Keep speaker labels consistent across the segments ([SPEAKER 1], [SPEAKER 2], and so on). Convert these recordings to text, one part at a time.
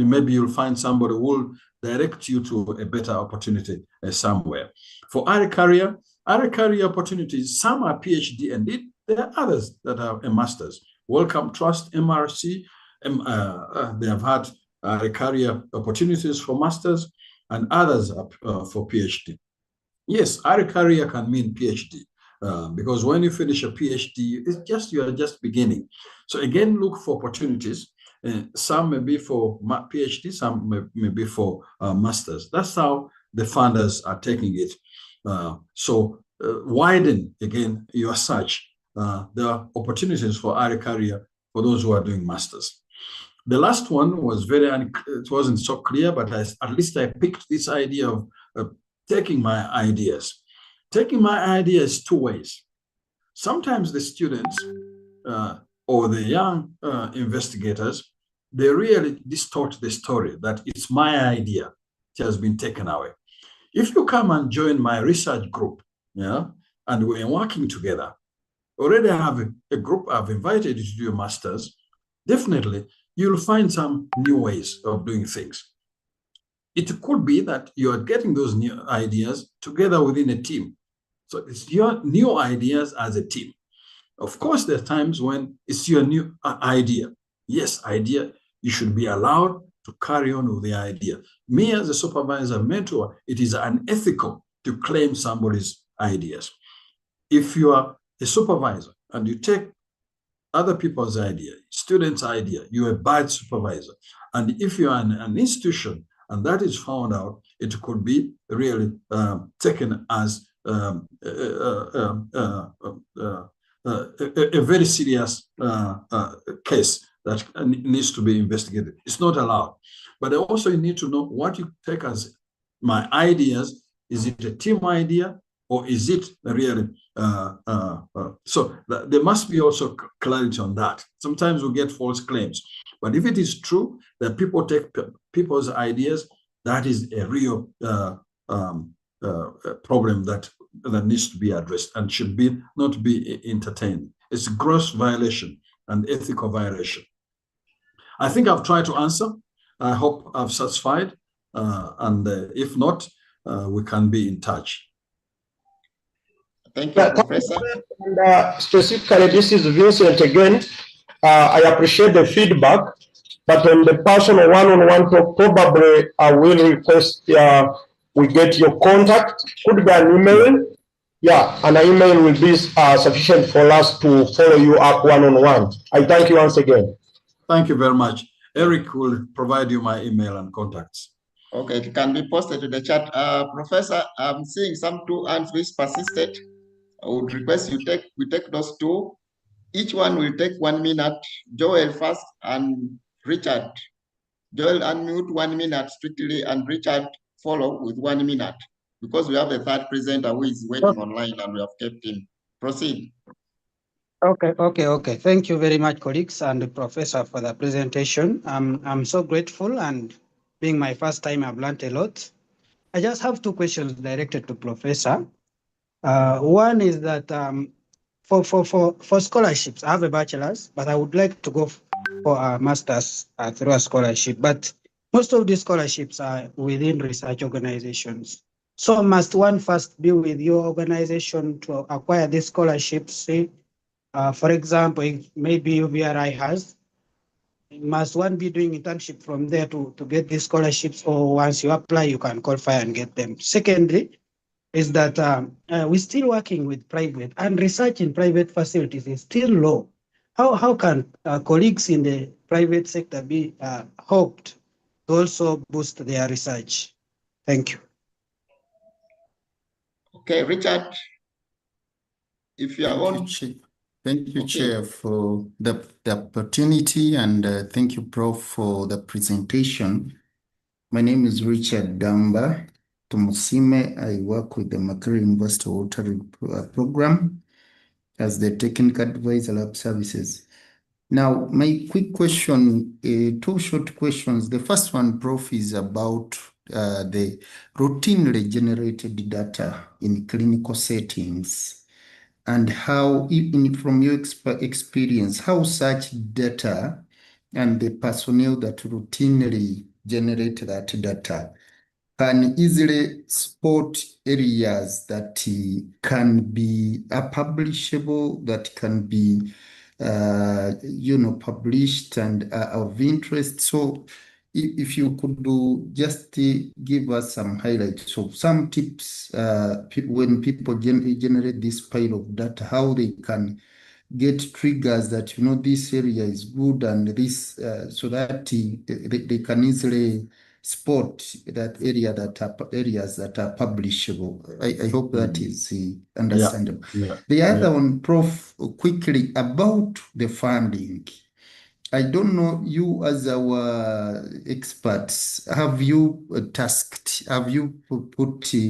[SPEAKER 1] maybe you'll find somebody who will direct you to a better opportunity somewhere. For early career opportunities, some are PhD, and there are others that are a master's. Wellcome Trust, MRC, they have had career opportunities for masters, and others for PhD. Yes, early career can mean PhD. Because when you finish a PhD, you are just beginning. So again, look for opportunities. Some may be for PhD, some may be for masters. That's how the funders are taking it. So widen again your search. There are opportunities for early career for those who are doing masters. The last one was it wasn't so clear, but at least I picked this idea of taking my ideas. Taking my ideas two ways. Sometimes the students or the young investigators, they really distort the story that it's my idea. It has been taken away. If you come and join my research group, and we're working together, already I have a group I've invited you to do a master's, definitely you'll find some new ways of doing things. It could be that you are getting those new ideas together within a team. So it's your new ideas as a team. Of course, there are times when it's your new idea. Yes, idea, you should be allowed to carry on with the idea. Me as a supervisor, mentor, it is unethical to claim somebody's ideas. If you are a supervisor and you take other people's idea, students' idea, you're a bad supervisor. And if you are an institution and that is found out, it could be really taken as a very serious case that needs to be investigated. It's not allowed. But also you need to know what you take as my ideas. Is it a team idea or is it really? So there must be also clarity on that. Sometimes we get false claims. But if it is true that people take people's ideas, that is a real problem that needs to be addressed and should not be entertained. It's a gross violation and ethical violation. I think I've tried to answer. I hope I've satisfied. And if not, we can be in touch.
[SPEAKER 2] Thank you, Professor.
[SPEAKER 3] And specifically, this is Vincent again. I appreciate the feedback, but on the personal one-on-one talk, probably I will request we get your contact. Could be an email. Yeah, an email will be sufficient for us to follow you up one-on-one. I thank you once again.
[SPEAKER 1] Thank you very much. Eric will provide you my email and contacts.
[SPEAKER 2] Okay, it can be posted to the chat. Professor, I'm seeing some 2 hands which persisted. I would request we take those 2. Each one will take 1 minute. Joel first and Richard. Joel unmute 1 minute strictly and Richard follow with 1 minute because we have a third presenter who is waiting online and we have kept him. Proceed.
[SPEAKER 4] Okay. Thank you very much, colleagues and the professor, for the presentation. I'm so grateful, and being my first time, I've learned a lot. I just have 2 questions directed to Professor. One is that for scholarships, I have a bachelor's, but I would like to go for a master's through a scholarship. But most of these scholarships are within research organizations. So must one first be with your organization to acquire these scholarships? Say, for example, maybe UVRI has. Must one be doing internship from there to get these scholarships, or once you apply, you can qualify and get them? Secondly, is that we're still working with private, and research in private facilities is still low. How can colleagues in the private sector be hoped to also boost their research? Thank you.
[SPEAKER 2] Okay, Richard, if you are on.
[SPEAKER 5] Thank you, Chair, for the opportunity, and thank you, Prof, for the presentation. My name is Richard Damba Tomusime. I work with the Makerere University Water Program as the Technical Advisor Lab Services. Now, my quick question, 2 short questions. The first one, Prof, is about the routinely generated data in clinical settings, and how, from your experience, how such data and the personnel that routinely generate that data can easily spot areas that can be publishable, that can be published and of interest. So if you could just give us some highlights of some tips when people generate this pile of data, how they can get triggers that this area is good and this so that they can easily spot that areas that are publishable. I hope that is understandable. The other one, Prof, quickly about the funding. I don't know, you as our experts, have you put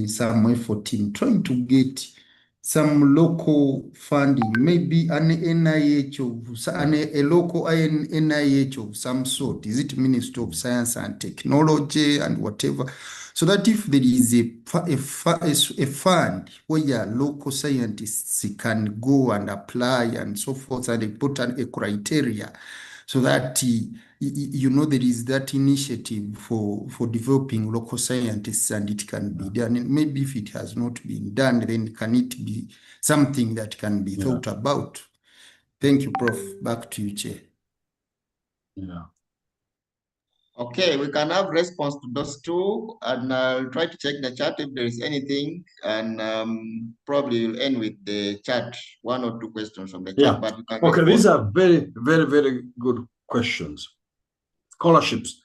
[SPEAKER 5] some effort in trying to get some local funding, maybe an NIH a local NIH of some sort? Is it Ministry of Science and Technology and whatever? So that if there is a fund where local scientists can go and apply and so forth, and they put a criteria, so that there is that initiative for developing local scientists, and it can be done. And maybe if it has not been done, then can it be something that can be thought about? Thank you, Prof. Back to you, Chair.
[SPEAKER 2] Okay, we can have response to those two, and I'll try to check the chat if there is anything, and probably we'll end with the chat, one or two questions from the chat. But you can
[SPEAKER 1] okay, these are very, very, very good questions. Scholarships,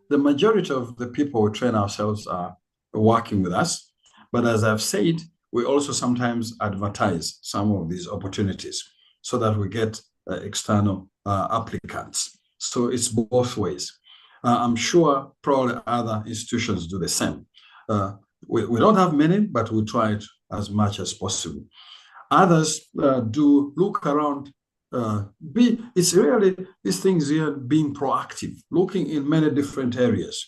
[SPEAKER 1] the majority of the people who train ourselves are working with us. But as I've said, we also sometimes advertise some of these opportunities so that we get external applicants. So it's both ways. I'm sure probably other institutions do the same. We don't have many, but we try it as much as possible. Others do look around. It's really, these things here being proactive, looking in many different areas.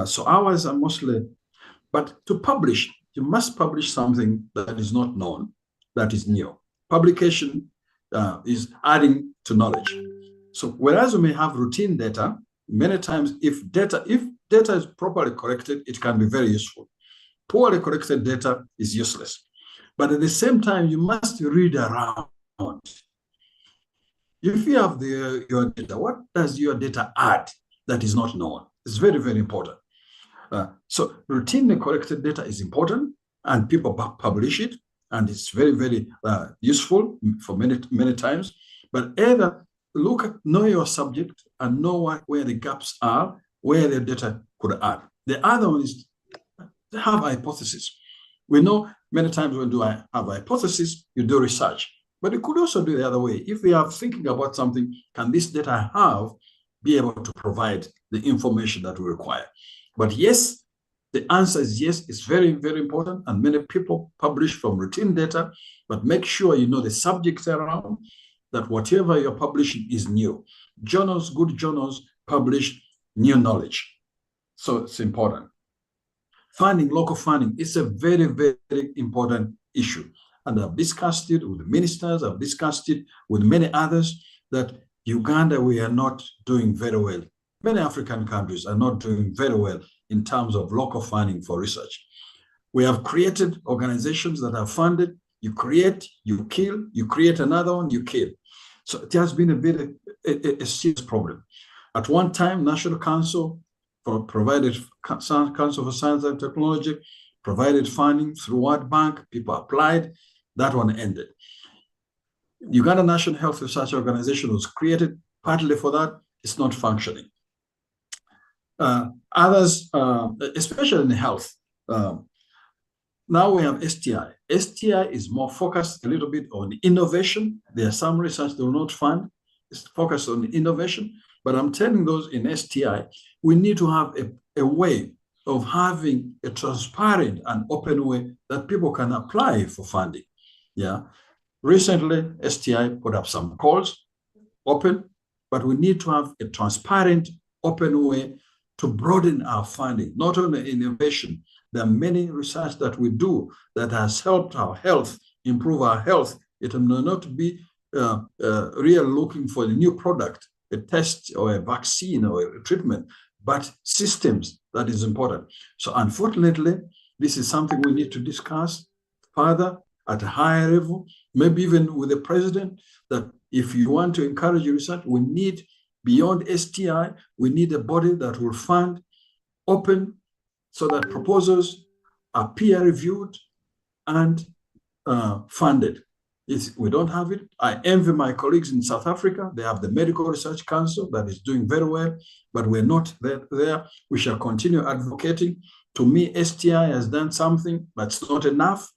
[SPEAKER 1] So ours are mostly, but to publish, you must publish something that is not known, that is new. Publication is adding to knowledge. So whereas we may have routine data, many times if data is properly corrected, it can be very useful. Poorly corrected data is useless. But at the same time, you must read around. If you have your data, what does your data add that is not known? It's very, very important. So routinely corrected data is important, and people publish it, and it's very, very useful for many times. But either know your subject and know where the gaps are, where the data could add. The other one is have hypothesis. We know many times when you have a hypothesis, you do research. But you could also do the other way. If we are thinking about something, can this data I have be able to provide the information that we require? But yes, the answer is yes. It's very, very important. And many people publish from routine data, but make sure you know the subjects around, that whatever you're publishing is new. Journals, good journals, publish new knowledge. So it's important. Funding, local funding, is a very, very important issue. And I've discussed it with the ministers, I've discussed it with many others, that Uganda, we are not doing very well. Many African countries are not doing very well in terms of local funding for research. We have created organizations that are funded. You create, you kill, you create another one, you kill. So it has been a serious problem. At one time, National Council provided Council for Science and Technology, provided funding through World Bank, people applied, that one ended. Uganda National Health Research Organization was created partly for that, it's not functioning. Others, especially in health, now we have STI. STI is more focused a little bit on innovation. There are some research they will not fund, it's focused on innovation. But I'm telling those in STI, we need to have a way of having a transparent and open way that people can apply for funding. Yeah. Recently, STI put up some calls, open, but we need to have a transparent, open way to broaden our funding, not only innovation. There are many research that we do that has helped our health, improve our health. It may not be real looking for a new product, a test or a vaccine or a treatment, but systems that is important. So unfortunately, this is something we need to discuss further at a higher level, maybe even with the president, that if you want to encourage research, we need, beyond STI, we need a body that will fund open so that proposals are peer reviewed and funded. We don't have it. I envy my colleagues in South Africa. They have the Medical Research Council that is doing very well, but we're not there. We shall continue advocating. To me, STI has done something, but it's not enough.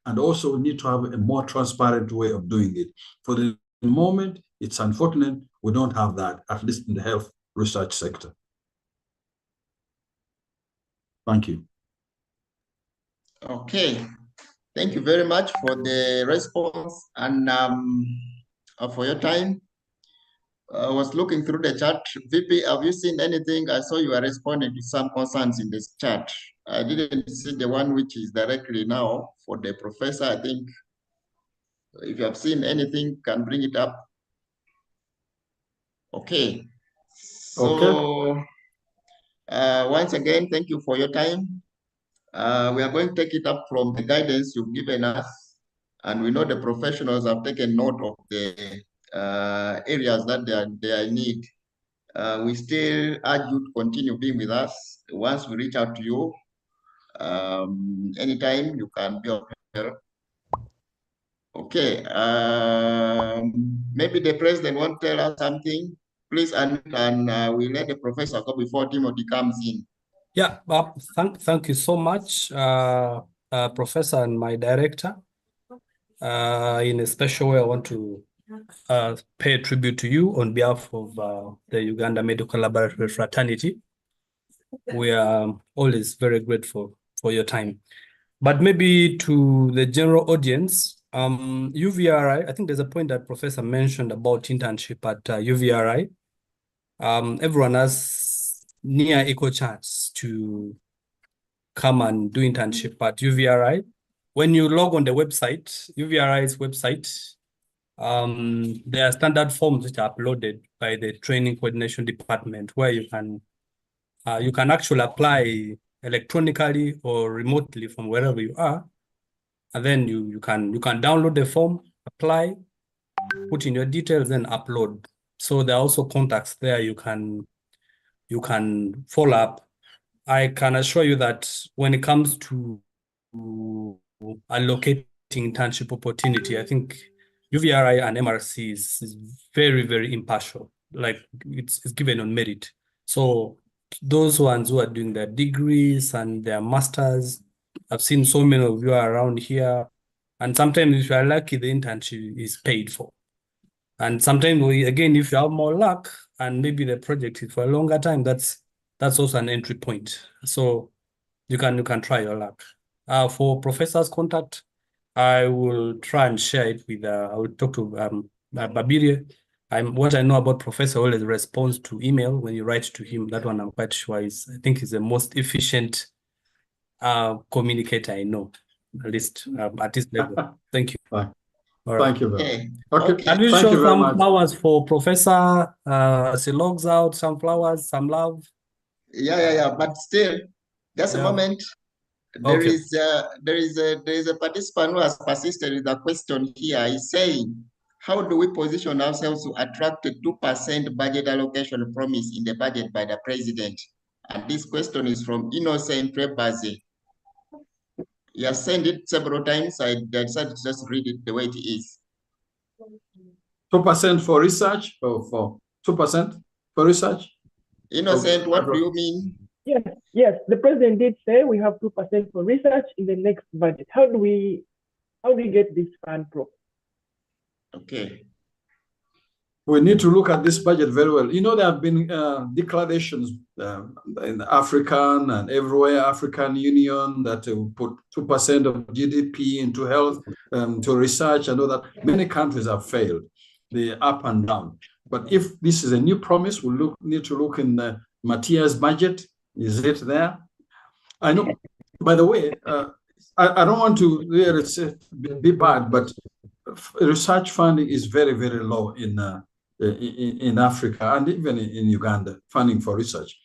[SPEAKER 1] And also we need to have a more transparent way of doing it. For the moment, it's unfortunate we don't have that, at least in the health research sector. Thank you.
[SPEAKER 2] Okay. Thank you very much for the response and for your time. I was looking through the chat. VP, have you seen anything? I saw you are responding to some concerns in this chat. I didn't see the one which is directly now for the professor. I think if you have seen anything, can bring it up. Okay. So once again, thank you for your time. We are going to take it up from the guidance you've given us, and we know the professionals have taken note of the areas that they are in need. We still urge you to continue being with us. Once we reach out to you, anytime you can be available. Okay. Maybe the president won't tell us something. Please, and we'll let the professor go before Timothy comes in.
[SPEAKER 6] Yeah, thank you so much, Professor and my director. In a special way, I want to pay tribute to you on behalf of the Uganda Medical Laboratory Fraternity. We are always very grateful for your time. But maybe to the general audience, UVRI, I think there's a point that Professor mentioned about internship at UVRI. Everyone has near equal chance to come and do internship at UVRI. When you log on the website, UVRI's website, there are standard forms which are uploaded by the training coordination department where you can actually apply electronically or remotely from wherever you are. And then you can download the form, apply, put in your details, and upload. So there are also contacts there you can follow up. I can assure you that when it comes to allocating internship opportunity, I think UVRI and MRC is very, very impartial. Like it's given on merit. So those ones who are doing their degrees and their masters, I've seen so many of you around here. And sometimes if you are lucky, the internship is paid for. And sometimes again, if you have more luck and maybe the project is for a longer time, that's also an entry point. So you can try your luck. For professor's contact, I will try and share it with, I will talk to Babiri. What I know about Professor always responds to email when you write to him. That one I'm quite sure I think is the most efficient communicator I know, at least at this level. Thank you.
[SPEAKER 1] Fine.
[SPEAKER 6] All right.
[SPEAKER 1] Thank you.
[SPEAKER 2] Okay.
[SPEAKER 1] Okay.
[SPEAKER 6] Can we
[SPEAKER 1] Thank
[SPEAKER 6] show
[SPEAKER 1] you very
[SPEAKER 6] some
[SPEAKER 1] much.
[SPEAKER 6] flowers for Professor as he logs out? Some flowers, some love.
[SPEAKER 2] Yeah. But still, just a moment. There
[SPEAKER 6] Okay.
[SPEAKER 2] is a participant who has persisted with a question here. He's saying, how do we position ourselves to attract a 2% budget allocation promise in the budget by the president? And this question is from Innocent Rebaze. He has sent it several times. I decided to just read it the way it is.
[SPEAKER 1] 2% for research, or for 2% for research?
[SPEAKER 2] Innocent, what do you mean?
[SPEAKER 7] Yes. The president did say we have 2% for research in the next budget. How do we get this fund pro?
[SPEAKER 2] Okay.
[SPEAKER 1] We need to look at this budget very well. You know, there have been declarations in the African and everywhere, African Union, that will put 2% of GDP into health, to research. I know that many countries have failed, the up and down. But if this is a new promise, we need to look in Matthias' budget. Is it there? I know, by the way, I don't want to really be bad, but research funding is very, very low in in Africa and even in Uganda, funding for research.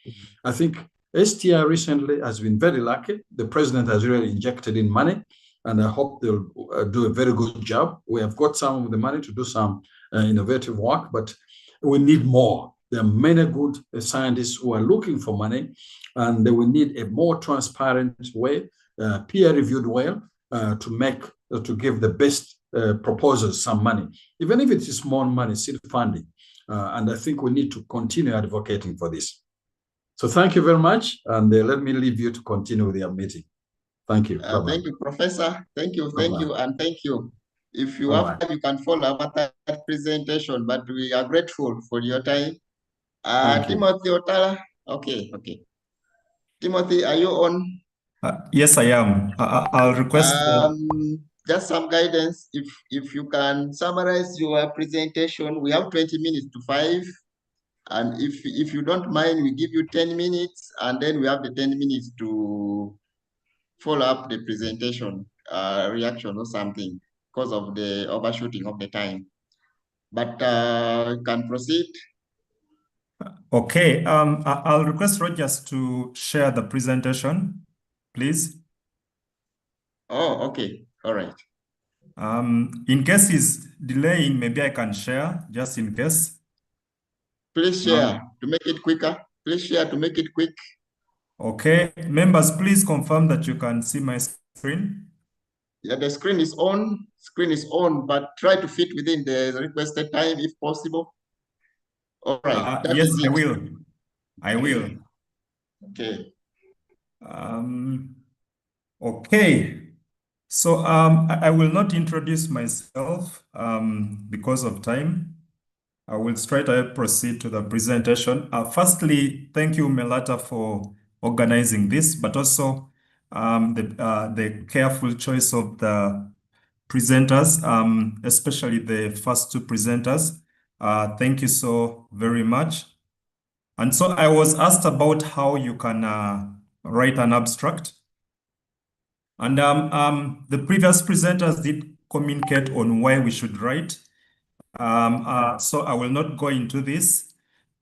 [SPEAKER 1] I think STI recently has been very lucky. The president has really injected in money, and I hope they'll do a very good job. We have got some of the money to do some innovative work, but we need more. There are many good scientists who are looking for money, and they will need a more transparent way, peer-reviewed way, to give the best proposals some money, even if it is small money, seed funding. And I think we need to continue advocating for this. So thank you very much, and let me leave you to continue with your meeting. Thank you.
[SPEAKER 2] Thank you, Professor. Thank you, and thank you. If you have time, you can follow up that presentation, but we are grateful for your time. Timothy Otala. Okay. Timothy, are you on?
[SPEAKER 8] Yes, I am. I'll request
[SPEAKER 2] just some guidance. If you can summarize your presentation, we have 20 minutes to 5. And if you don't mind, we give you 10 minutes, and then we have the 10 minutes to follow up the presentation, reaction or something, because of the overshooting of the time. But you can proceed.
[SPEAKER 8] Okay. I'll request Rogers to share the presentation, please.
[SPEAKER 2] Oh, okay. All right.
[SPEAKER 8] In case he's delaying, maybe I can share, just in case.
[SPEAKER 2] Please share to make it quicker. Please share to make it quick.
[SPEAKER 8] Okay. Members, please confirm that you can see my screen.
[SPEAKER 2] Yeah, the screen is on. Screen is on, but try to fit within the requested time if possible. All right.
[SPEAKER 8] Yes, I will. I will.
[SPEAKER 2] Okay.
[SPEAKER 8] Okay. So I will not introduce myself because of time. I will straight away proceed to the presentation. Firstly, thank you, Melata, for organizing this, but also the careful choice of the presenters, especially the first two presenters. Thank you so very much. And so I was asked about how you can write an abstract. And the previous presenters did communicate on why we should write. So I will not go into this.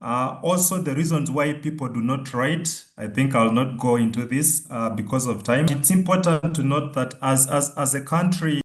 [SPEAKER 8] Also, the reasons why people do not write, I think I'll not go into this because of time. It's important to note that as a country,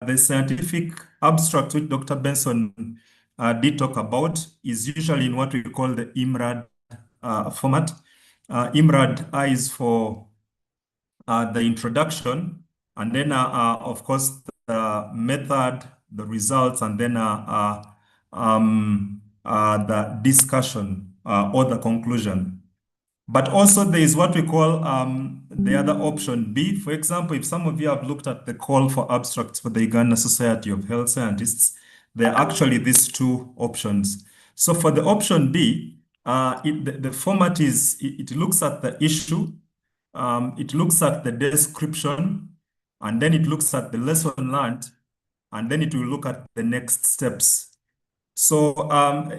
[SPEAKER 8] the scientific abstract which Dr. Benson did talk about is usually in what we call the IMRAD format. IMRAD is for the introduction, and then, of course, the method, the results, and then the discussion or the conclusion. But also there is what we call the other option B. For example, if some of you have looked at the call for abstracts for the Uganda Society of Health Scientists, there are actually these two options. So for the option B, the format is, it looks at the issue, it looks at the description, and then it looks at the lesson learned, and then it will look at the next steps. So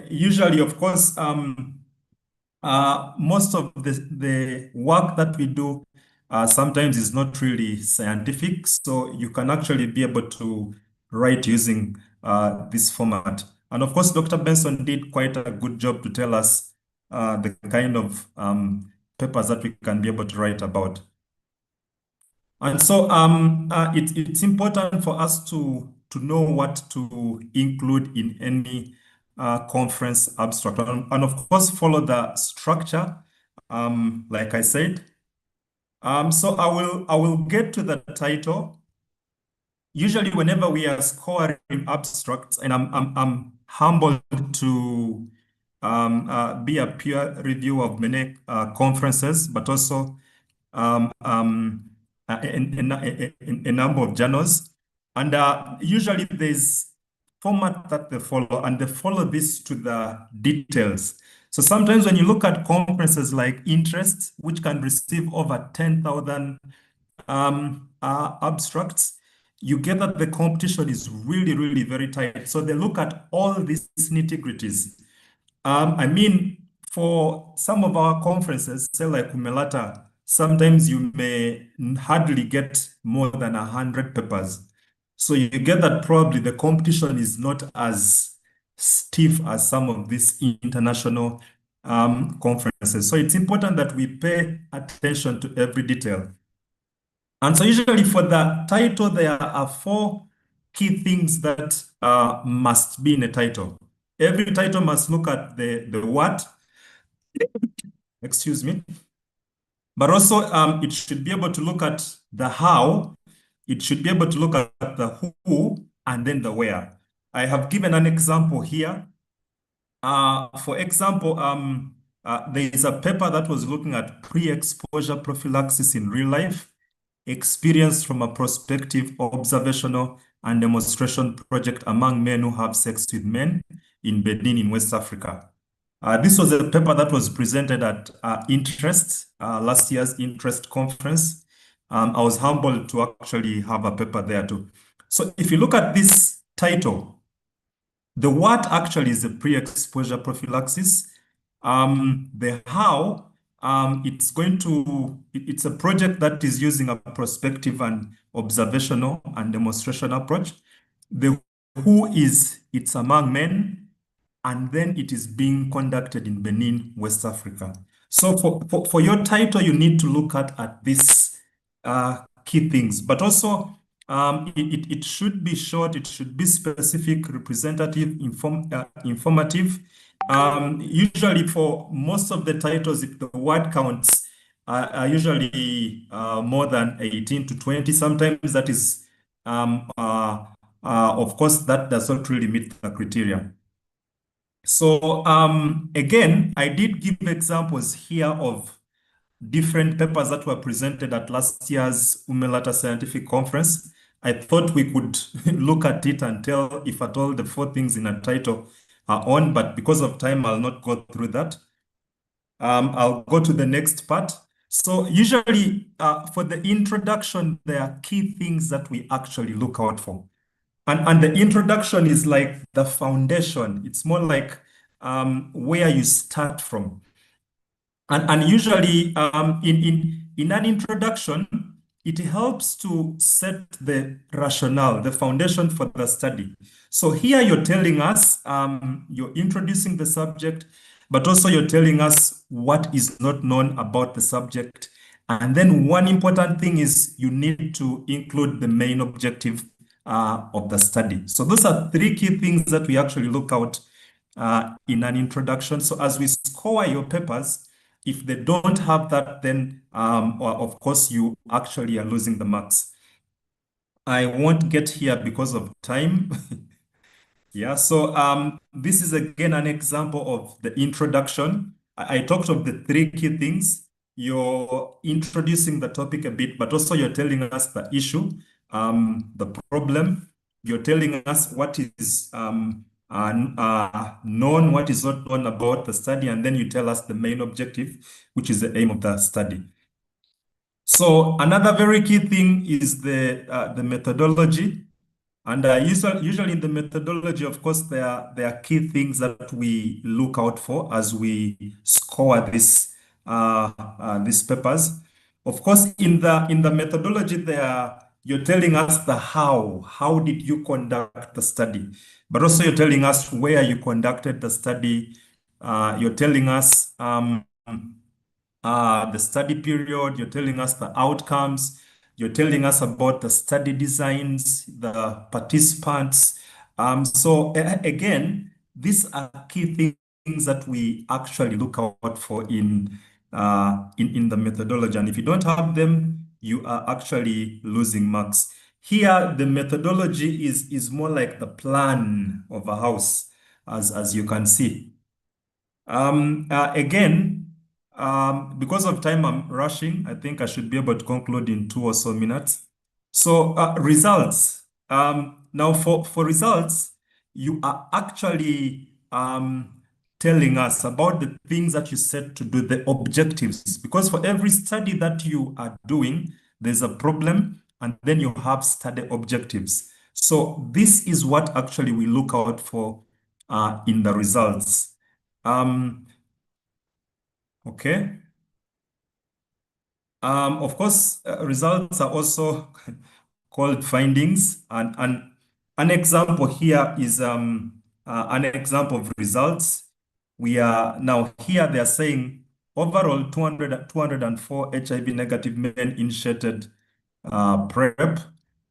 [SPEAKER 8] usually, of course, most of the work that we do sometimes is not really scientific, so you can actually be able to write using this format. And of course, Dr. Benson did quite a good job to tell us the kind of papers that we can be able to write about. And so it's important for us to know what to include in any conference abstract, and of course follow the structure, like I said. So I will get to the title. Usually, whenever we are scoring abstracts, and I'm humbled to be a peer review of many conferences, but also in a number of journals. And usually there's format that they follow, and they follow this to the details. So sometimes when you look at conferences like Interest, which can receive over 10,000 abstracts, you get that the competition is really, really very tight. So they look at all these nitty-gritties. I mean, for some of our conferences, say like Umlta, sometimes you may hardly get more than 100 papers. So you get that probably the competition is not as stiff as some of these international conferences. So it's important that we pay attention to every detail. And so usually for the title, there are 4 key things that must be in a title. Every title must look at the what, excuse me, but also it should be able to look at the how, it should be able to look at the who, and then the where. I have given an example here. For example, there is a paper that was looking at pre-exposure prophylaxis in real life, experience from a prospective, observational, and demonstration project among men who have sex with men in Benin in West Africa. This was a paper that was presented at Interest, last year's Interest conference. I was humbled to actually have a paper there too. So if you look at this title, the what actually is the pre-exposure prophylaxis. The how, it's a project that is using a prospective and observational and demonstration approach. The who is, it's among men, and then it is being conducted in Benin, West Africa. So for your title, you need to look at these key things, but also it should be short, it should be specific, representative, informative. Usually for most of the titles, if the word counts are usually more than 18 to 20, sometimes that is, of course, that does not really meet the criteria. So again, I did give examples here of different papers that were presented at last year's Umlta Scientific Conference. I thought we could look at it and tell if at all the 4 things in a title are on, but because of time, I'll not go through that. I'll go to the next part. So usually for the introduction, there are key things that we actually look out for. And the introduction is like the foundation. It's more like where you start from. And usually in an introduction, it helps to set the rationale, the foundation for the study. So here you're telling us, you're introducing the subject, but also you're telling us what is not known about the subject. And then one important thing is you need to include the main objective of the study. So those are 3 key things that we actually look out in an introduction. So as we score your papers, if they don't have that, then of course you actually are losing the marks. I won't get here because of time. Yeah, so this is again an example of the introduction. I talked of the 3 key things. You're introducing the topic a bit, but also you're telling us the issue, the problem. You're telling us what is known, what is not known about the study, and then you tell us the main objective, which is the aim of the study. So another very key thing is the methodology. And usually in the methodology, of course, there are key things that we look out for as we score these papers. Of course, in the methodology, you're telling us the how. How did you conduct the study? But also you're telling us where you conducted the study. You're telling us the study period. You're telling us the outcomes. You're telling us about the study designs, the participants. So again, these are key things that we actually look out for in in the methodology. And if you don't have them, you are actually losing marks. Here, the methodology is more like the plan of a house, as you can see. Again, because of time, I'm rushing. I think I should be able to conclude in 2 or so minutes. So results. Now for results, you are actually telling us about the things that you set to do, the objectives. Because for every study that you are doing, there's a problem, and then you have study objectives. So this is what actually we look out for in the results. Okay. Of course, results are also called findings, and an example here is an example of results. We are now here, they are saying overall 204 HIV negative men initiated PrEP.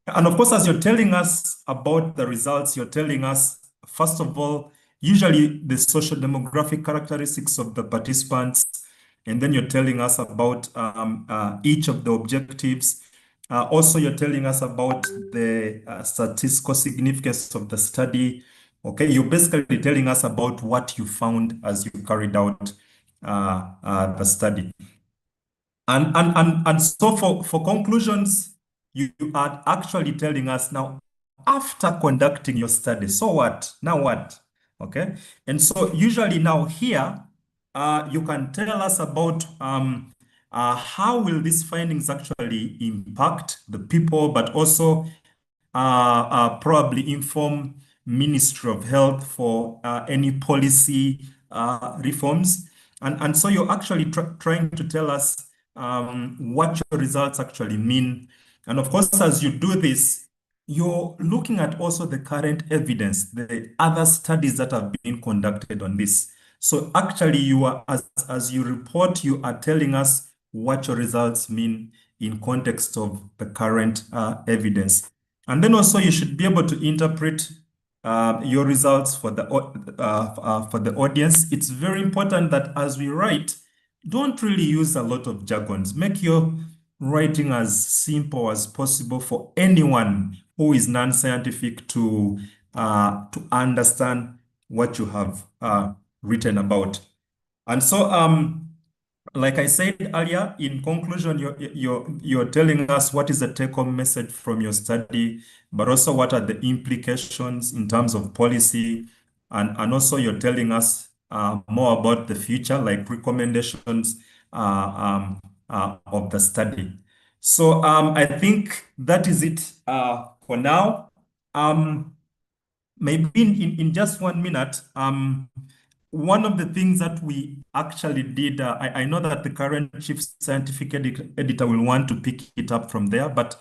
[SPEAKER 8] And of course, as you're telling us about the results, you're telling us, first of all, usually the social demographic characteristics of the participants, and then you're telling us about each of the objectives. Also, you're telling us about the statistical significance of the study. Okay, you're basically telling us about what you found as you carried out the study. And so for conclusions, you are actually telling us now, after conducting your study, so what? Now what? Okay. And so usually now here, you can tell us about how will these findings actually impact the people, but also probably inform Ministry of Health for any policy reforms. And so you're actually trying to tell us what your results actually mean. And of course, as you do this, you're looking at also the current evidence, the other studies that have been conducted on this. So actually, you are, as you report, you are telling us what your results mean in context of the current evidence. And then also you should be able to interpret your results for the audience. It's very important that as we write, don't really use a lot of jargons. Make your writing as simple as possible for anyone who is non-scientific to understand what you have written about. And so, like I said earlier, in conclusion, you're telling us what is the take-home message from your study, but also what are the implications in terms of policy, and also you're telling us more about the future, like recommendations of the study. So I think that is it for now. Maybe in just 1 minute, one of the things that we actually did, I know that the current chief scientific editor will want to pick it up from there, but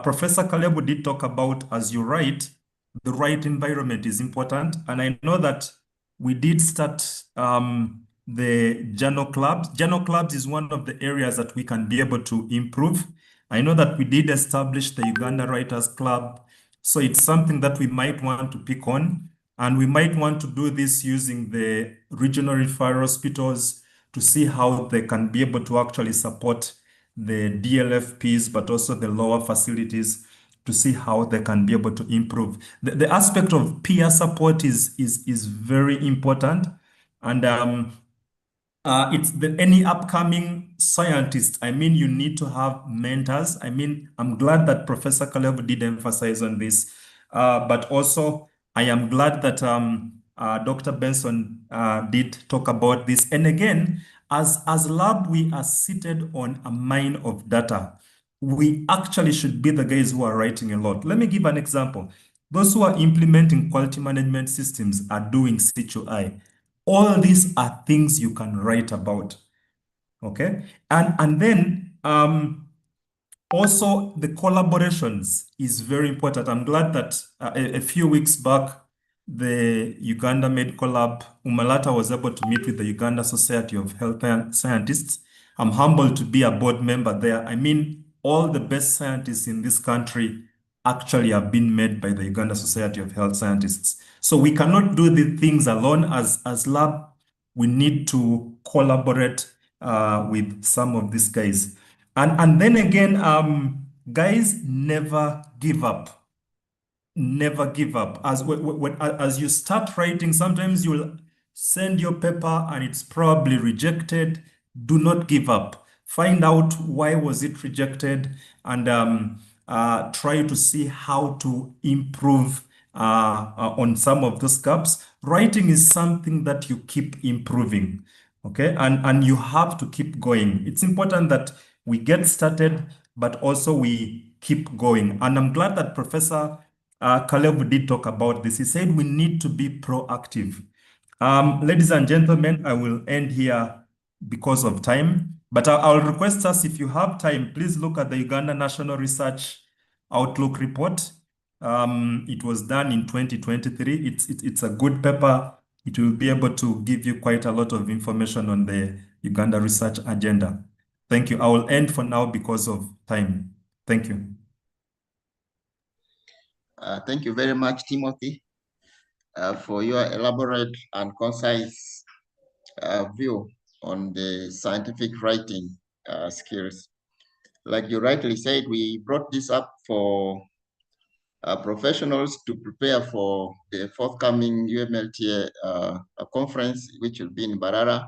[SPEAKER 8] Professor Kalebu did talk about, as you write, the right environment is important. And I know that we did start the journal clubs. Journal clubs is one of the areas that we can be able to improve. I know that we did establish the Uganda Writers Club. So it's something that we might want to pick on. And we might want to do this using the regional referral hospitals to see how they can be able to actually support the DLFPs, but also the lower facilities to see how they can be able to improve. The aspect of peer support is very important. And it's any upcoming scientist. I mean, you need to have mentors. I mean, I'm glad that Professor Kalev did emphasize on this, but also I am glad that Dr. Benson did talk about this. And again, as lab, we are seated on a mine of data. We actually should be the guys who are writing a lot. Let me give an example. Those who are implementing quality management systems are doing C2I. All these are things you can write about, okay? And then also the collaborations is very important. I'm glad that a few weeks back, the Uganda Medical Lab, Umlta, was able to meet with the Uganda Society of Health Scientists. I'm humbled to be a board member there. I mean, all the best scientists in this country actually have been made by the Uganda Society of Health Scientists. So we cannot do the things alone as lab. We need to collaborate with some of these guys. And then again, guys, never give up. Never give up. As you start writing, sometimes you'll send your paper and it's probably rejected. Do not give up. Find out why was it rejected, and try to see how to improve on some of those gaps. Writing is something that you keep improving, okay? And you have to keep going. It's important that we get started, but also we keep going. And I'm glad that Professor Caleb did talk about this. He said we need to be proactive. Ladies and gentlemen, I will end here because of time, but I'll request us, if you have time, please look at the Uganda National Research Outlook report. It was done in 2023. It's a good paper. It will be able to give you quite a lot of information on the Uganda research agenda. Thank you. I will end for now because of time. Thank you.
[SPEAKER 2] Thank you very much, Timothy, for your elaborate and concise view on the scientific writing skills. Like you rightly said, we brought this up for professionals to prepare for the forthcoming UMLTA conference, which will be in Mbarara.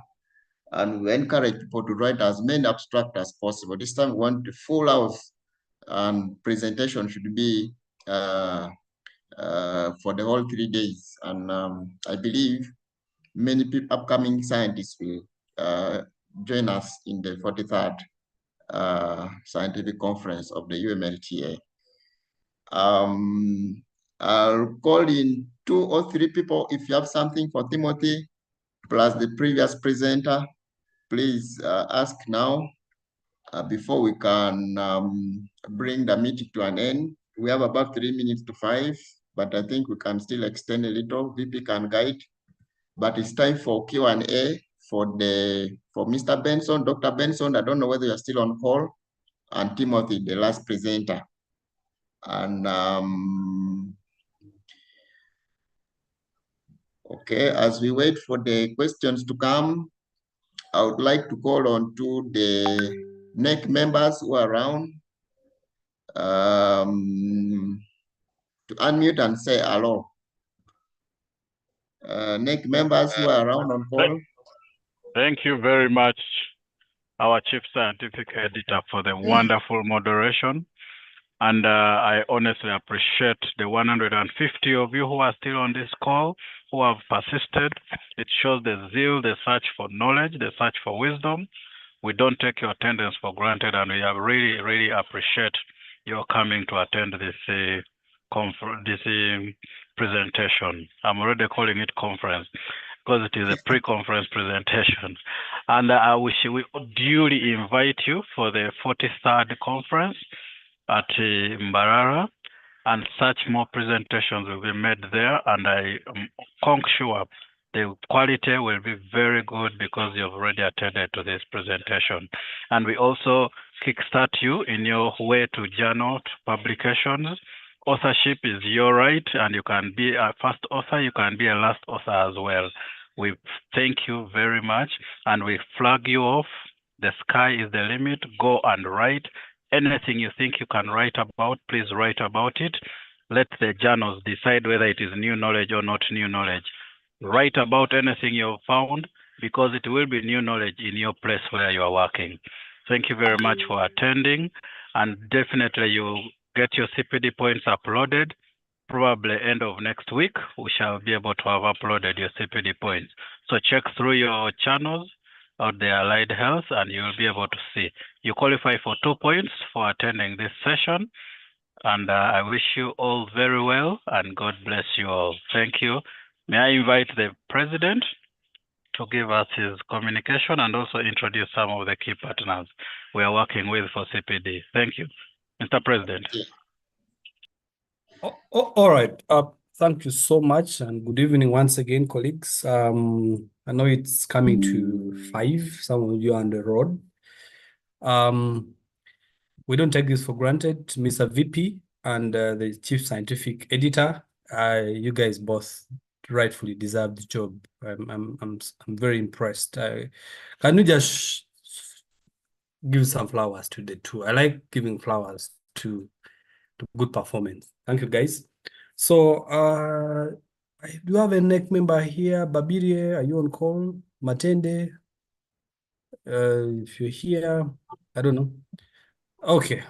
[SPEAKER 2] And we encourage people to write as many abstracts as possible. This time we want the full house, and presentation should be for the whole 3 days. And I believe many upcoming scientists will join us in the 43rd scientific conference of the UMLTA. I'll call in 2 or 3 people. If you have something for Timothy, plus the previous presenter, please ask now before we can bring the meeting to an end. We have about 3 minutes to 5, but I think we can still extend a little. VP can guide, but it's time for Q&A for Mr. Benson, Dr. Benson. I don't know whether you're still on call, and Timothy, the last presenter. And okay, as we wait for the questions to come, I would like to call on to the NEC members who are around to unmute and say hello. NEC members who are around on call.
[SPEAKER 9] Thank you very much, our Chief Scientific Editor, for the wonderful moderation. And I honestly appreciate the 150 of you who are still on this call, who have persisted. It shows the zeal, the search for knowledge, the search for wisdom. We don't take your attendance for granted, and we have really, really appreciate your coming to attend this presentation. I'm already calling it conference because it is a pre-conference presentation. And I wish we duly invite you for the 43rd conference at Mbarara, and such more presentations will be made there, and I am sure the quality will be very good because you've already attended to this presentation. And we also kickstart you in your way to journal publications. Authorship is your right, and you can be a first author, you can be a last author as well. We thank you very much, and we flag you off. The sky is the limit. Go and write. Anything you think you can write about, please write about it. Let the journals decide whether it is new knowledge or not new knowledge. Write about anything you've found, because it will be new knowledge in your place where you are working. Thank you very much for attending, and definitely you'll get your CPD points uploaded. Probably end of next week, we shall be able to have uploaded your CPD points. So check through your channels out there, Allied Health, and you will be able to see. You qualify for 2 points for attending this session. And I wish you all very well, and God bless you all. Thank you. May I invite the President to give us his communication and also introduce some of the key partners we are working with for CPD. Thank you, Mr. President.
[SPEAKER 6] All right. Thank you so much, and good evening once again, colleagues. I know it's coming to 5. Some of you are on the road. We don't take this for granted. Mr. VP and the Chief Scientific Editor, you guys both rightfully deserve the job. I'm very impressed. Can you just give some flowers to the two. I like giving flowers to good performance. Thank you, guys. So I do have a NEC member here. Babirie, are you on call? Matende, if you're here, I don't know. Okay.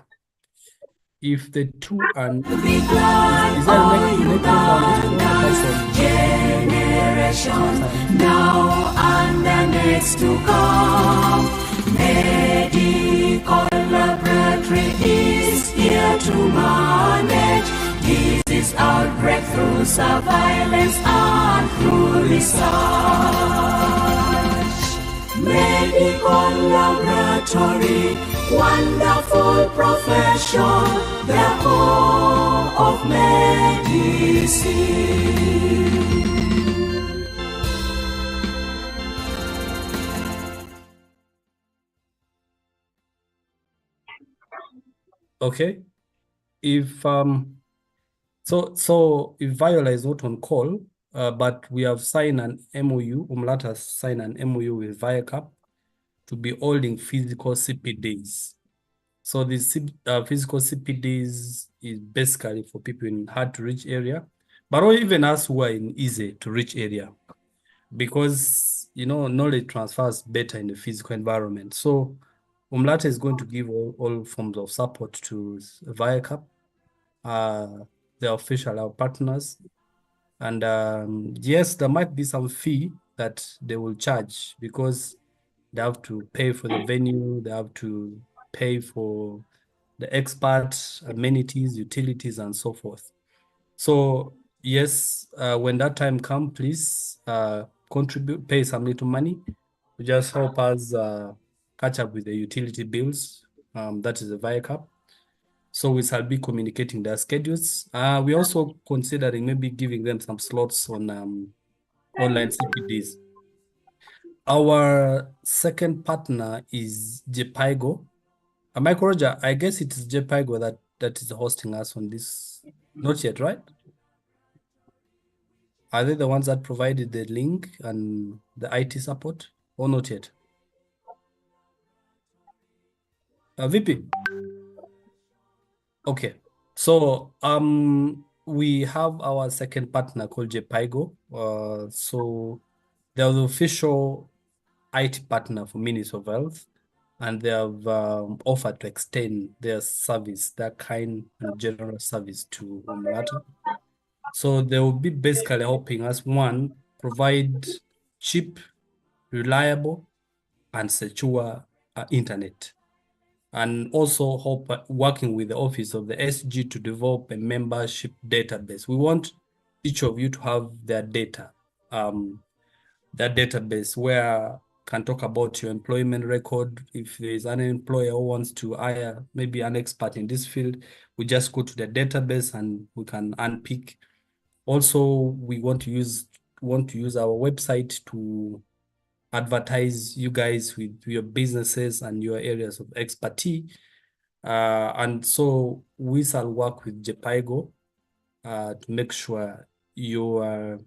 [SPEAKER 6] If the two and is there a NEC member on this call?
[SPEAKER 10] Generation now and the next to come. Medical laboratory is here to manage disease outbreak through surveillance and through research. Medical laboratory, wonderful profession, the core of medicine.
[SPEAKER 6] Okay. If so if Viola is not on call, but we have signed an MOU, Umlta has signed an MOU with ViaCap to be holding physical CPDs. So this physical CPDs is basically for people in hard to reach area, but even us who are in easy to reach area, because knowledge transfers better in the physical environment. So Umlta is going to give all forms of support to ViaCap, the official, our partners. And yes, there might be some fee that they will charge because they have to pay for the venue, they have to pay for the expert, amenities, utilities, and so forth. So yes, when that time comes, please contribute, pay some little money to just help us catch up with the utility bills. That is the ViaCap. So we shall be communicating their schedules. We're also considering maybe giving them some slots on online CPDs. Our second partner is Jepaigo. Michael Roger, I guess it is Jepaigo that is hosting us on this. Not yet, right? Are they the ones that provided the link and the IT support, or not yet? VP. Okay, so we have our second partner called Jepaigo. So they're the official IT partner for Ministry of Health, and they have offered to extend their service, their kind and general service to Umlta. So they will be basically helping us, one, provide cheap, reliable, and secure internet, and also help working with the office of the SG to develop a membership database. We want each of you to have their data, that database where can talk about your employment record. If there is an employer who wants to hire maybe an expert in this field, we just go to the database and we can unpick. Also, we want to use our website to advertise you guys with your businesses and your areas of expertise. And so we shall work with Jepaigo to make sure your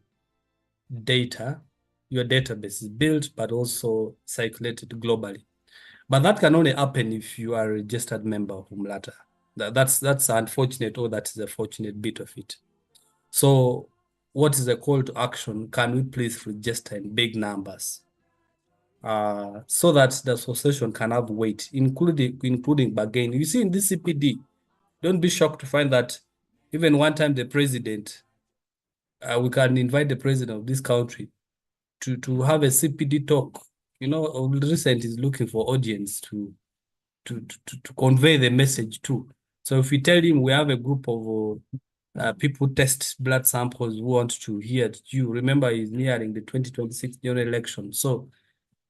[SPEAKER 6] database is built, but also circulated globally. But that can only happen if you are a registered member of Umlta. That's unfortunate, or that is a fortunate bit of it. So what is the call to action? Can we please register in big numbers? So that the association can have weight, including bargain. You see, in this CPD, don't be shocked to find that even one time the president, we can invite the president of this country to have a CPD talk. Recent is looking for audience to convey the message to. So if we tell him we have a group of people test blood samples who want to hear you, remember he's nearing the 2026 general election. So,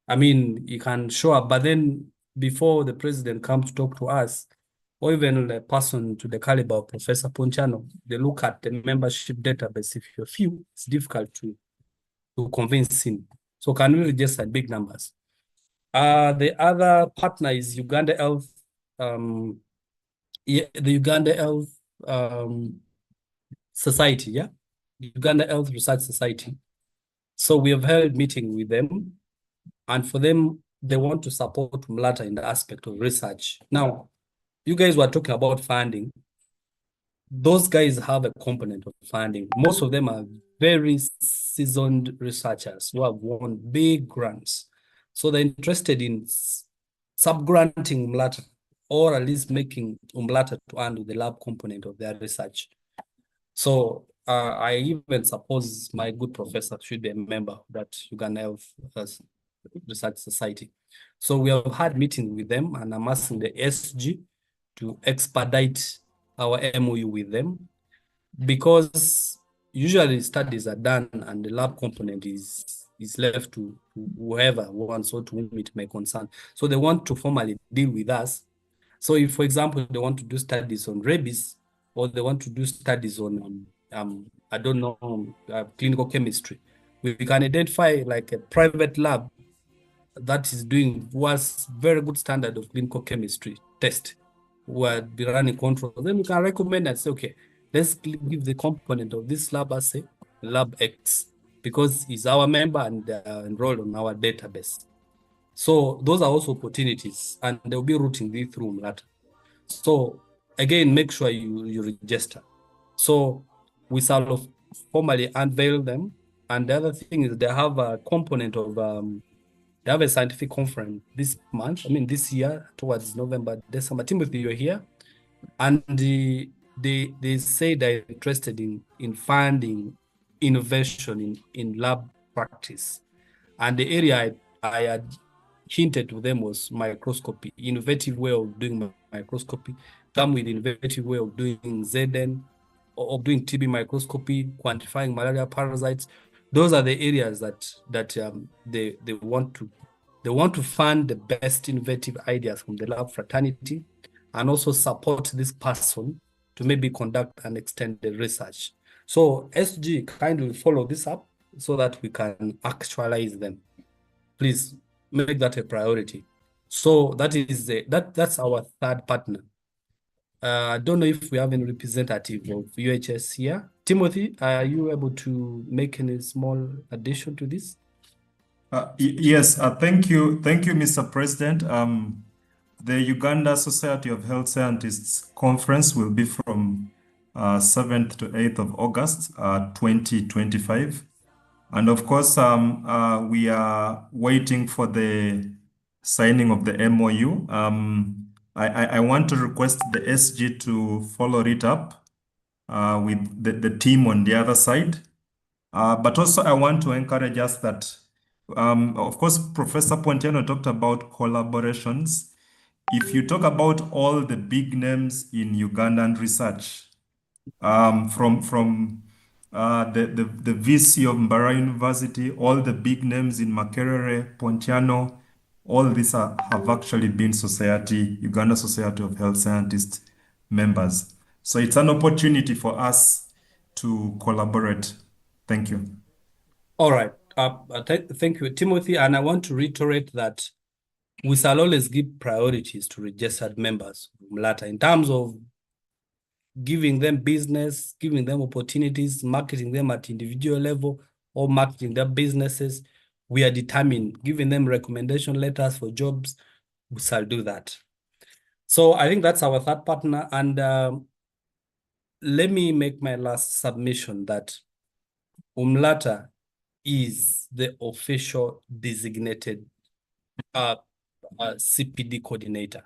[SPEAKER 6] I mean, you can show up, but then before the president comes to talk to us, or even a person to the caliber of Professor Ponchano, they look at the membership database. If you're few, it's difficult to convince him. So can we register big numbers? The other partner is Uganda Health, the Uganda Health Society, yeah? Uganda Health Research Society. So we have held meeting with them, and for them, they want to support Umlta in the aspect of research. Now, you guys were talking about funding. Those guys have a component of funding. Most of them are very seasoned researchers who have won big grants. So they're interested in sub-granting Umlta, or at least making Umlta to earn with the lab component of their research. So I even suppose my good professor should be a member of that Uganda Health Research Society. So we have had meetings with them, and I'm asking the SG to expedite our MOU with them, because usually studies are done and the lab component is left to whoever wants or to whom it may concern. So they want to formally deal with us. So if, for example, they want to do studies on rabies, or they want to do studies on, I don't know, clinical chemistry, we can identify like a private lab that is doing was very good standard of clinical chemistry test, will be running control. Then we can recommend and say, okay, let's give the component of this lab as a lab X, because he's our member and enrolled on our database. So those are also opportunities, and they'll be routing this through Umlta. So again, make sure you register. So we shall formally unveil them. And the other thing is they have a component of, they have a scientific conference this month, this year, towards November, December. Timothy, you're here. And they say they're interested in funding innovation in lab practice. And the area I had hinted to them was microscopy, innovative way of doing microscopy, come with innovative way of doing ZN, or of doing TB microscopy, quantifying malaria parasites. Those are the areas that they want to fund the best innovative ideas from the lab fraternity, and also support this person to maybe conduct and extend the research. So SG kindly follow this up so that we can actualize them. Please make that a priority. So that's our third partner. I don't know if we have any representative of UHS here. Timothy, are you able to make any small addition to this?
[SPEAKER 8] Yes, thank you, Mr. President. The Uganda Society of Health Scientists Conference will be from 7th to 8th of August, 2025. And of course, we are waiting for the signing of the MOU. I want to request the SG to follow it up with the team on the other side. But also I want to encourage us that, of course, Professor Pontiano talked about collaborations. If you talk about all the big names in Ugandan research, from the VC of Mbara University, all the big names in Makerere, Pontiano, all these have actually been Uganda Society of Health Scientists members. So it's an opportunity for us to collaborate. Thank you.
[SPEAKER 6] All right. Thank you, Timothy. And I want to reiterate that we shall always give priorities to registered members of Umlta in terms of giving them business, giving them opportunities, marketing them at individual level, or marketing their businesses. We are determined, giving them recommendation letters for jobs. We shall do that. So I think that's our third partner. And let me make my last submission that Umlta is the official designated CPD coordinator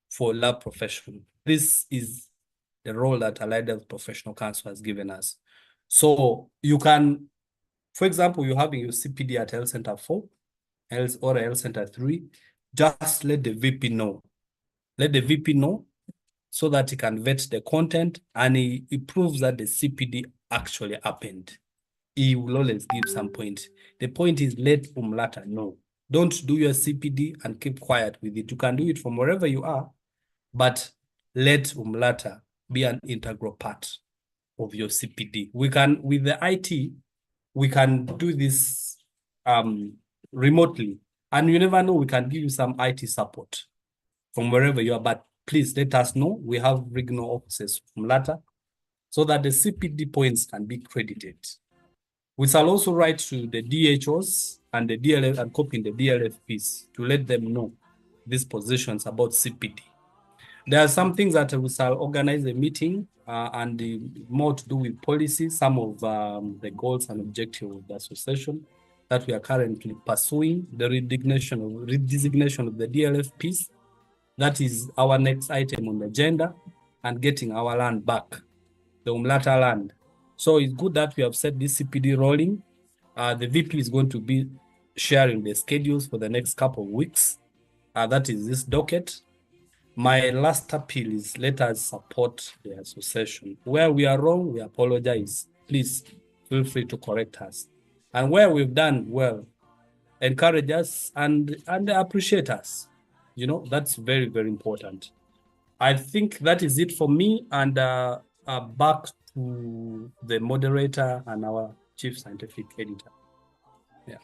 [SPEAKER 6] for lab professional. This is the role that Allied Health Professional Council has given us. So you can, for example, you're having your CPD at Health Center 4 or Health Center 3, just let the VP know. Let the VP know so that he can vet the content, and he proves that the CPD actually happened. He will always give some point. The point is, let Umlta know. Don't do your CPD and keep quiet with it. You can do it from wherever you are, but let Umlta be an integral part of your CPD. We can, with the IT, we can do this remotely. And you never know, we can give you some IT support from wherever you are. But please let us know. We have regional offices from Umlta so that the CPD points can be credited. We shall also write to the DHOs and the DLF and copying the DLF piece to let them know these positions about CPD. There are some things that we shall organize a meeting and more to do with policy, some of the goals and objectives of the association that we are currently pursuing, the redesignation of the DLF piece. That is our next item on the agenda, and getting our land back, the Umlta land. So it's good that we have set this CPD rolling. The VP is going to be sharing the schedules for the next couple of weeks. That is this docket. My last appeal is let us support the association. Where we are wrong, we apologize. Please feel free to correct us. And where we've done well, encourage us and appreciate us. You know, that's very, very important. I think that is it for me, and back to the moderator and our chief scientific editor. Yeah.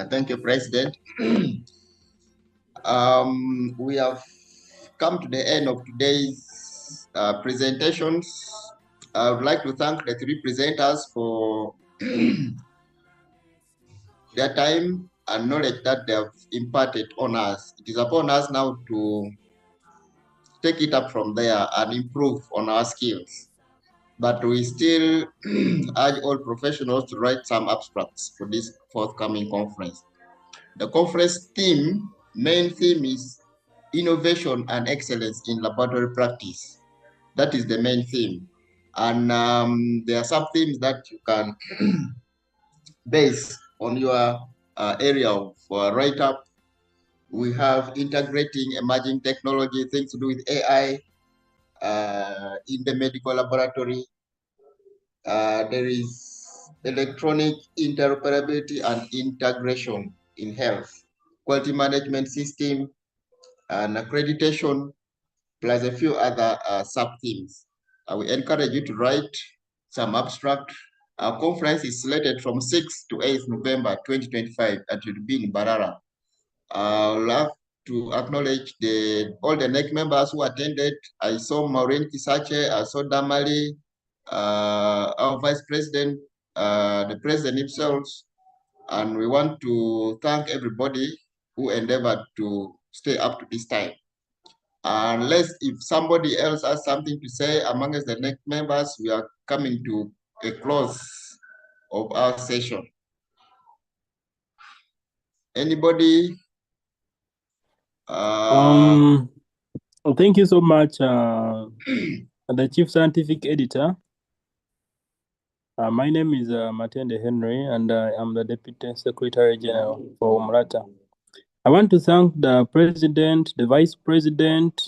[SPEAKER 2] Thank you, President. We have come to the end of today's presentations. I would like to thank the three presenters for their time and knowledge that they have imparted on us. It is upon us now to take it up from there and improve on our skills. But we still urge all professionals to write some abstracts for this forthcoming conference. The conference theme, main theme, is innovation and excellence in laboratory practice. That is the main theme. And there are some themes that you can base on your area of write-up. We have integrating emerging technology, things to do with AI in the medical laboratory. There is electronic interoperability and integration in health, quality management system, and accreditation, plus a few other sub-themes. I will encourage you to write some abstract. Our conference is slated from 6th to 8th November 2025 and it will be in Barara. I would love to acknowledge all the NEC members who attended. I saw Maureen Kisache, I saw Damali, our Vice President, the President himself, and we want to thank everybody who endeavored to stay up to this time. Unless if somebody else has something to say amongst the NEC members, we are coming to a close of our session. Anybody?
[SPEAKER 11] Thank you so much, the Chief Scientific Editor. My name is Matende Henry, and I am the Deputy Secretary General for Umlta. I want to thank the President, the Vice President,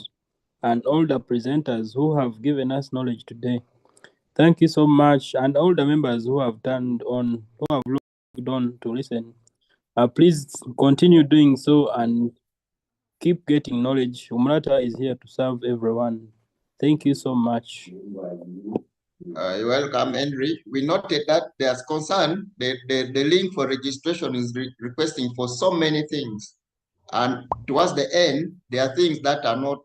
[SPEAKER 11] and all the presenters who have given us knowledge today. Thank you so much, and all the members who have logged on to listen. Please continue doing so and keep getting knowledge. Umlta is here to serve everyone. Thank you so much.
[SPEAKER 2] You're welcome, Henry. We noted that there's concern. The link for registration is requesting for so many things. And towards the end, there are things that are not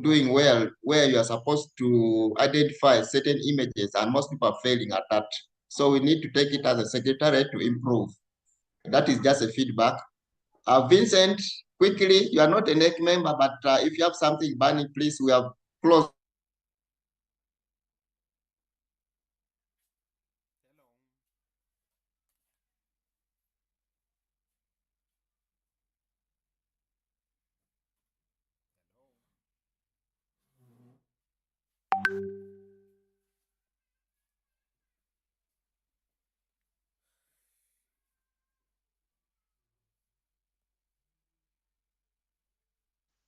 [SPEAKER 2] doing well, where you are supposed to identify certain images, and most people are failing at that. So we need to take it as a secretary to improve. That is just a feedback. Vincent, quickly, you are not a NEC member, but if you have something burning, please, we have closed.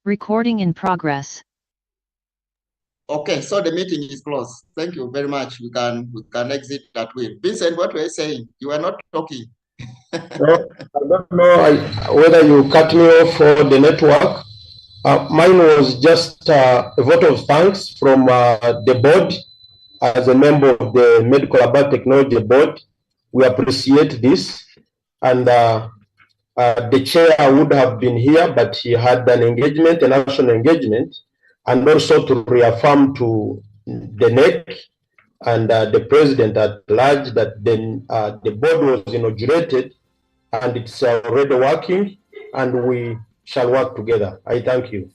[SPEAKER 12] Recording in progress.
[SPEAKER 2] Okay, so the meeting is closed. Thank you very much. We can exit that way. Vincent, what were you saying? You are not talking.
[SPEAKER 3] No, I don't know whether you cut me off or the network. Mine was just a vote of thanks from the board. As a member of the Medical Lab Technology Board, we appreciate this. And the chair would have been here, but he had an engagement, a national engagement, and also to reaffirm to the NEC and the president at large that the board was inaugurated and it's already working, and we shall work together. I thank you.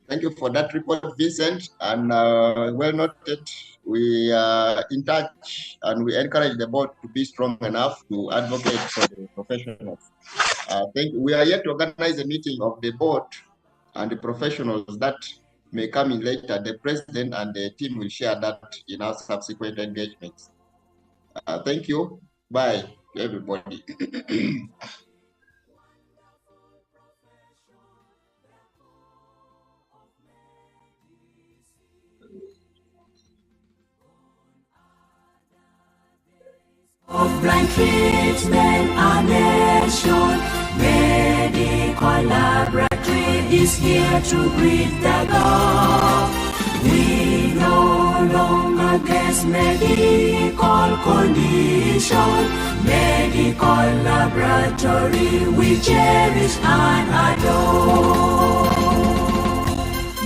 [SPEAKER 2] Thank you for that report, Vincent, and well noted. We are in touch, and we encourage the board to be strong enough to advocate for the professionals. We are yet to organize a meeting of the board and the professionals that may come in later. The president and the team will share that in our subsequent engagements. Thank you. Bye to everybody.
[SPEAKER 10] Of blind treatment, a nation, medical laboratory is here to breed the God. We no longer guess medical condition, medical laboratory we cherish and adore.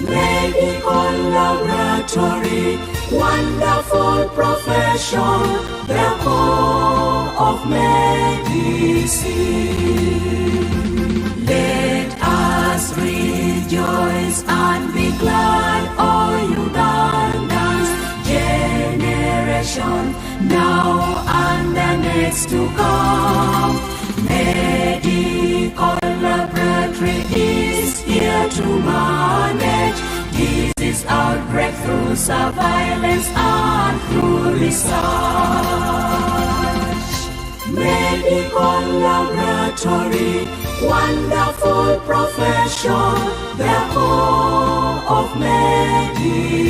[SPEAKER 10] Medical laboratory, wonderful profession, the core of medicine. Let us rejoice and be glad, all Ugandans, generation now and the next to come. Medical laboratory is here to manage disease outbreak through surveillance and through research. Medical laboratory, wonderful profession, the core of medicine.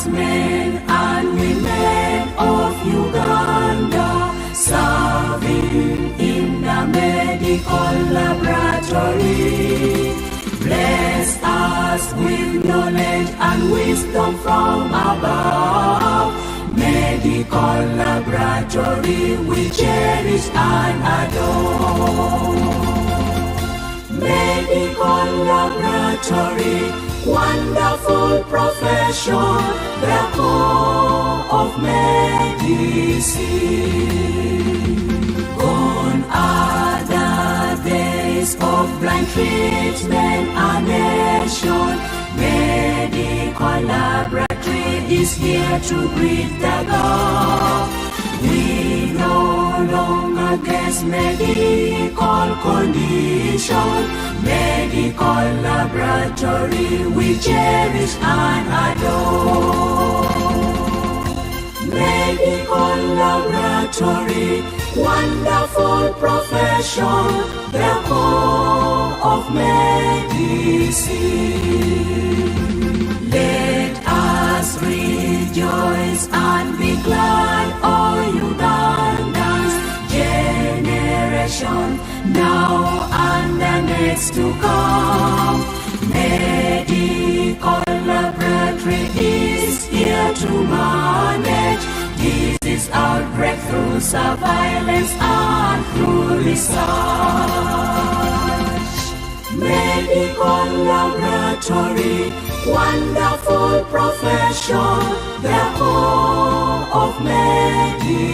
[SPEAKER 10] Men and women of Uganda, serving in the medical laboratory. Bless us with knowledge and wisdom from above. Medical laboratory we cherish and adore. Medical laboratory, wonderful profession, the core of medicine. Gone are the days of blind treatment, a nation. Medical laboratory is here to breed the God. We no longer guess medical condition, medical laboratory we cherish and adore. Medical laboratory, wonderful profession, the core of medicine. Let us rejoice and be glad, all Ugandans, generation now and the next to come. Medical laboratory is here to manage disease outbreak through surveillance and through research. Medical laboratory, wonderful profession, the core of medicine.